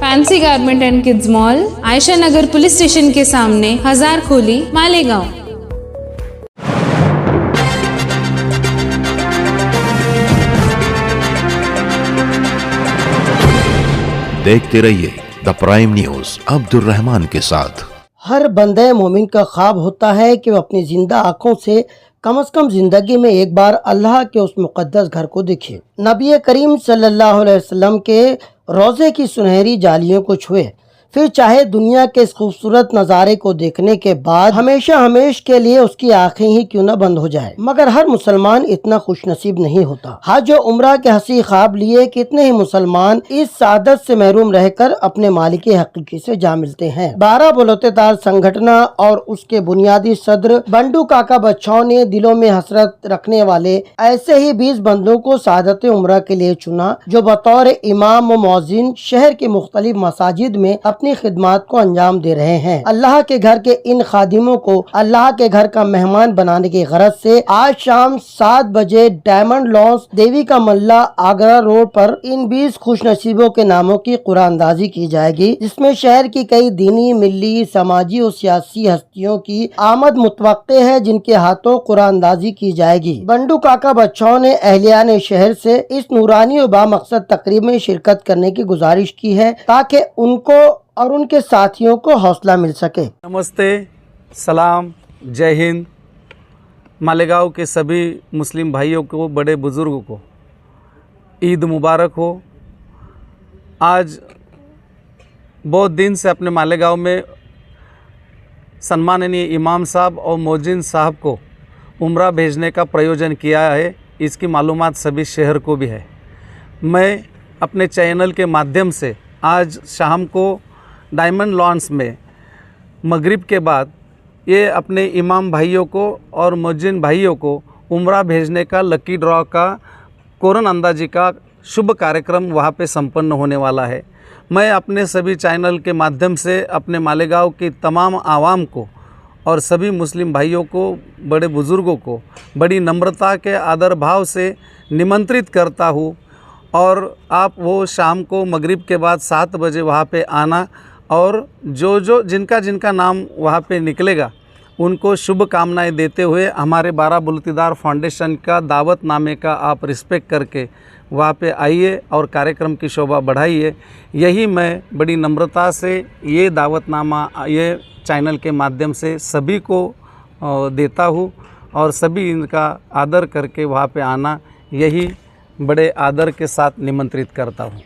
Fancy garment and kids mall, Ayesha Nagar police station के सामने, हजार खोली, मालेगांव। देखते रहिए the prime news Abdul Rahman के साथ। हर बंदे मोमिन का ख्वाब होता है कि वह अपनी जिंदा आंखों से कम जिंदगी में एक बार अल्लाह के उस मुक़द्दस घर को देखे, नबी करीम सल्लल्लाहु अलैहि वसल्लम के रोज़े की सुनहरी जालियों को छुए, फिर चाहे दुनिया के इस खूबसूरत नज़ारे को देखने के बाद हमेशा के लिए उसकी आंखें ही क्यों न बंद हो जाए। मगर हर मुसलमान इतना खुश नसीब नहीं होता। हज और उम्रा के हसी ख्वाब लिए कितने ही मुसलमान इस सादत से महरूम रहकर अपने मालिक हकीकी से जा मिलते हैं। 12 बलोतेदार संगठन और उसके बुनियादी सदर बंडू काका बच्चों ने दिलों में हसरत रखने वाले ऐसे ही 20 बंदों को सादत उम्रा के लिए चुना, जो बतौर इमाम व मौजिन शहर के मुख्तलिफ मसाजिद में अपनी खिदमत को अंजाम दे रहे हैं। अल्लाह के घर के इन खादिमों को अल्लाह के घर का मेहमान बनाने की गरज से आज शाम 7 बजे डायमंड लॉन्स देवी का मल्ला आगरा रोड पर इन 20 खुश नसीबों के नामों की कुरानंदाजी की जाएगी, जिसमें शहर की कई दीनी, मिली, समाजी और सियासी हस्तियों की आमद मुतवक्के है, जिनके हाथों कुरानंदाजी की जाएगी। बंडू काका बच्चों ने अहलियान शहर से इस नूरानी और बामकसद तकरीब में शिरकत करने की गुजारिश की है, ताकि उनको और उनके साथियों को हौसला मिल सके। नमस्ते, सलाम, जय हिंद। मालेगांव के सभी मुस्लिम भाइयों को, बड़े बुज़ुर्गों को ईद मुबारक हो। आज बहुत दिन से अपने मालेगांव में सम्माननीय इमाम साहब और मौजिन साहब को उम्रा भेजने का प्रयोजन किया है, इसकी मालूमात सभी शहर को भी है। मैं अपने चैनल के माध्यम से आज शाम को डायमंड लॉन्स में मगरिब के बाद ये अपने इमाम भाइयों को और मौजिन भाइयों को उम्रा भेजने का लकी ड्रॉ का कुरान अंदाजी का शुभ कार्यक्रम वहाँ पे संपन्न होने वाला है। मैं अपने सभी चैनल के माध्यम से अपने मालेगांव की तमाम आवाम को और सभी मुस्लिम भाइयों को, बड़े बुज़ुर्गों को बड़ी नम्रता के आदर भाव से निमंत्रित करता हूँ, और आप वो शाम को मगरिब के बाद 7 बजे वहाँ पे आना, और जो जिनका नाम वहाँ पे निकलेगा उनको शुभ कामनाएं देते हुए हमारे 12 बलोतेदार फाउंडेशन का दावतनामे का आप रिस्पेक्ट करके वहाँ पे आइए और कार्यक्रम की शोभा बढ़ाइए। यही मैं बड़ी नम्रता से ये दावतनामा ये चैनल के माध्यम से सभी को देता हूँ, और सभी इनका आदर करके वहाँ पे आना, यही बड़े आदर के साथ निमंत्रित करता हूँ।